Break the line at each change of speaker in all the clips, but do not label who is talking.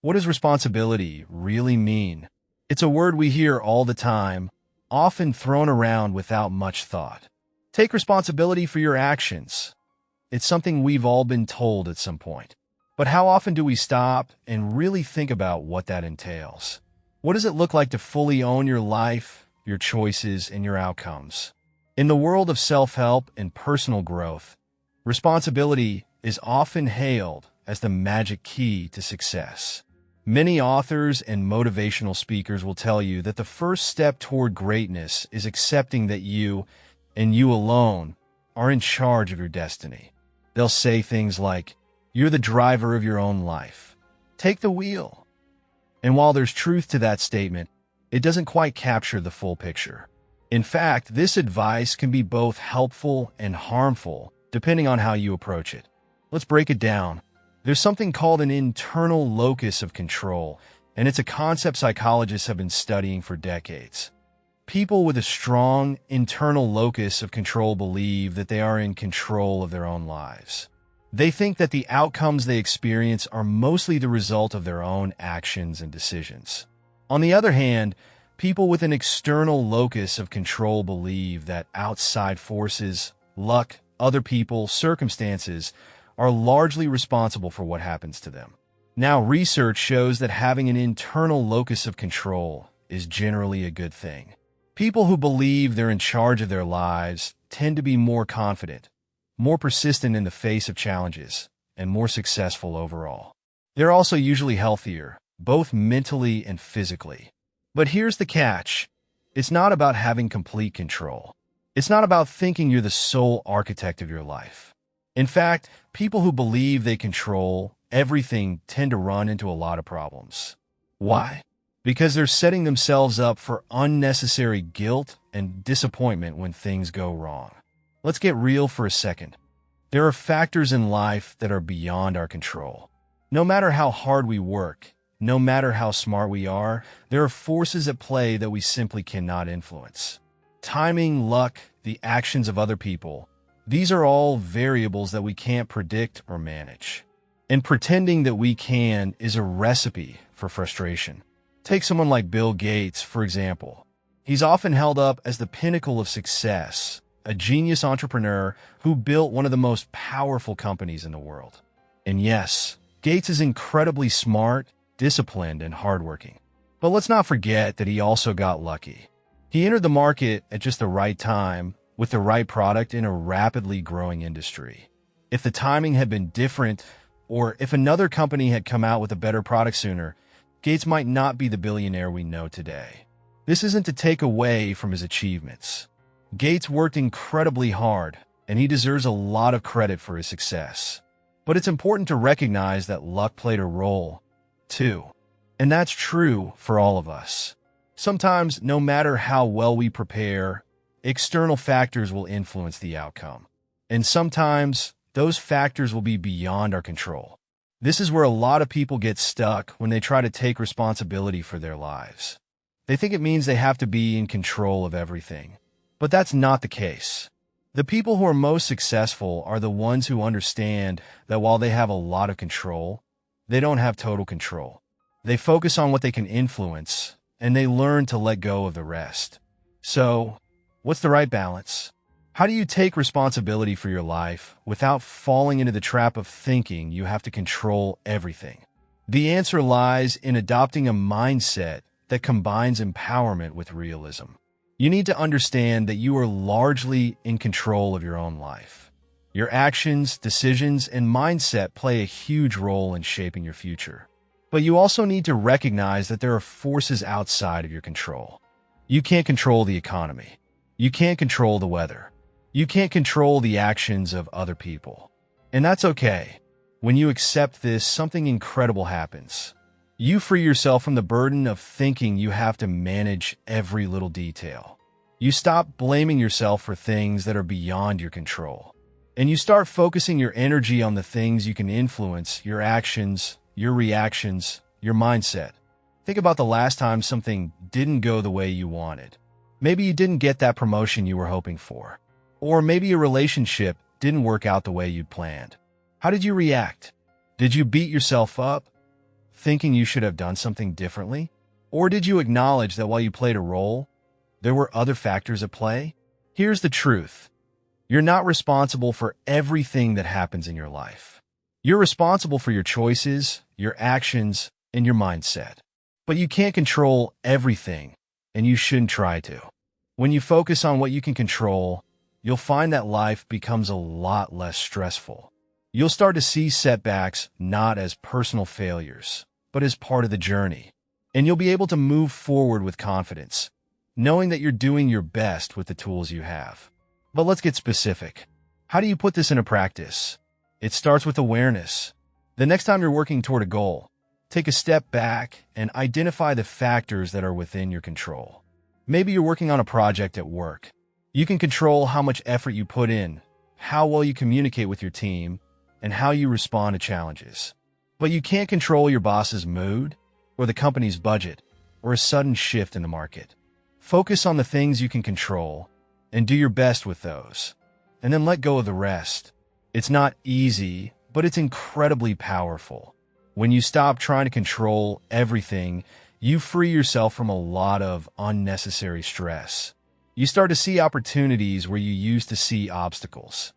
What does responsibility really mean? It's a word we hear all the time, often thrown around without much thought. Take responsibility for your actions. It's something we've all been told at some point. But how often do we stop and really think about what that entails? What does it look like to fully own your life, your choices, and your outcomes? In the world of self-help and personal growth, responsibility is often hailed as the magic key to success. Many authors and motivational speakers will tell you that the first step toward greatness is accepting that you, and you alone, are in charge of your destiny. They'll say things like, "You're the driver of your own life. Take the wheel." And while there's truth to that statement, it doesn't quite capture the full picture. In fact, this advice can be both helpful and harmful, depending on how you approach it. Let's break it down. There's something called an internal locus of control, and it's a concept psychologists have been studying for decades. People with a strong internal locus of control believe that they are in control of their own lives. They think that the outcomes they experience are mostly the result of their own actions and decisions. On the other hand, people with an external locus of control believe that outside forces, luck, other people, circumstances, are largely responsible for what happens to them. Now, research shows that having an internal locus of control is generally a good thing. People who believe they're in charge of their lives tend to be more confident, more persistent in the face of challenges, and more successful overall. They're also usually healthier, both mentally and physically. But here's the catch. It's not about having complete control. It's not about thinking you're the sole architect of your life. In fact, people who believe they control everything tend to run into a lot of problems. Why? Because they're setting themselves up for unnecessary guilt and disappointment when things go wrong. Let's get real for a second. There are factors in life that are beyond our control. No matter how hard we work, no matter how smart we are, there are forces at play that we simply cannot influence. Timing, luck, the actions of other people, these are all variables that we can't predict or manage. And pretending that we can is a recipe for frustration. Take someone like Bill Gates, for example. He's often held up as the pinnacle of success, a genius entrepreneur who built one of the most powerful companies in the world. And yes, Gates is incredibly smart, disciplined, and hardworking. But let's not forget that he also got lucky. He entered the market at just the right time, with the right product in a rapidly growing industry. If the timing had been different, or if another company had come out with a better product sooner, Gates might not be the billionaire we know today. This isn't to take away from his achievements. Gates worked incredibly hard, and he deserves a lot of credit for his success. But it's important to recognize that luck played a role, too. And that's true for all of us. Sometimes, no matter how well we prepare, external factors will influence the outcome. And sometimes, those factors will be beyond our control. This is where a lot of people get stuck when they try to take responsibility for their lives. They think it means they have to be in control of everything. But that's not the case. The people who are most successful are the ones who understand that while they have a lot of control, they don't have total control. They focus on what they can influence, and they learn to let go of the rest. So, what's the right balance? How do you take responsibility for your life without falling into the trap of thinking you have to control everything? The answer lies in adopting a mindset that combines empowerment with realism. You need to understand that you are largely in control of your own life. Your actions, decisions, and mindset play a huge role in shaping your future. But you also need to recognize that there are forces outside of your control. You can't control the economy. You can't control the weather. You can't control the actions of other people. And that's okay. When you accept this, something incredible happens. You free yourself from the burden of thinking you have to manage every little detail. You stop blaming yourself for things that are beyond your control. And you start focusing your energy on the things you can influence, your actions, your reactions, your mindset. Think about the last time something didn't go the way you wanted. Maybe you didn't get that promotion you were hoping for. Or maybe a relationship didn't work out the way you'd planned. How did you react? Did you beat yourself up? thinking you should have done something differently? Or did you acknowledge that while you played a role, there were other factors at play? Here's the truth. You're not responsible for everything that happens in your life. You're responsible for your choices, your actions, and your mindset. But you can't control everything, and you shouldn't try to. When you focus on what you can control, you'll find that life becomes a lot less stressful. You'll start to see setbacks not as personal failures, but as part of the journey. And you'll be able to move forward with confidence, knowing that you're doing your best with the tools you have. But let's get specific. How do you put this into practice? It starts with awareness. The next time you're working toward a goal, take a step back and identify the factors that are within your control. Maybe you're working on a project at work. You can control how much effort you put in, how well you communicate with your team, and how you respond to challenges. But you can't control your boss's mood, or the company's budget, or a sudden shift in the market. Focus on the things you can control, and do your best with those. And then let go of the rest. It's not easy, but it's incredibly powerful. When you stop trying to control everything, you free yourself from a lot of unnecessary stress. You start to see opportunities where you used to see obstacles.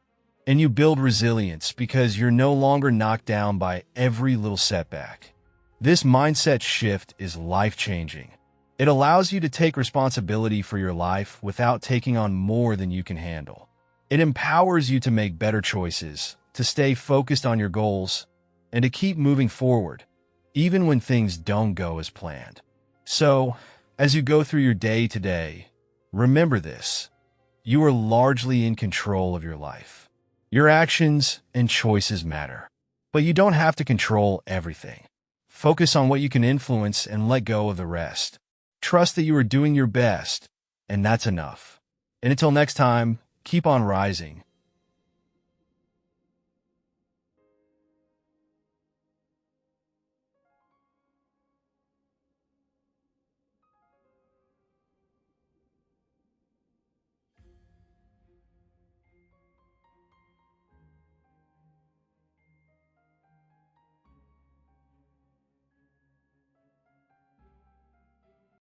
And you build resilience because you're no longer knocked down by every little setback. This mindset shift is life-changing. It allows you to take responsibility for your life without taking on more than you can handle. It empowers you to make better choices, to stay focused on your goals, and to keep moving forward, even when things don't go as planned. So, as you go through your day today, remember this. You are largely in control of your life. Your actions and choices matter, but you don't have to control everything. Focus on what you can influence and let go of the rest. Trust that you are doing your best, and that's enough. And until next time, keep on rising.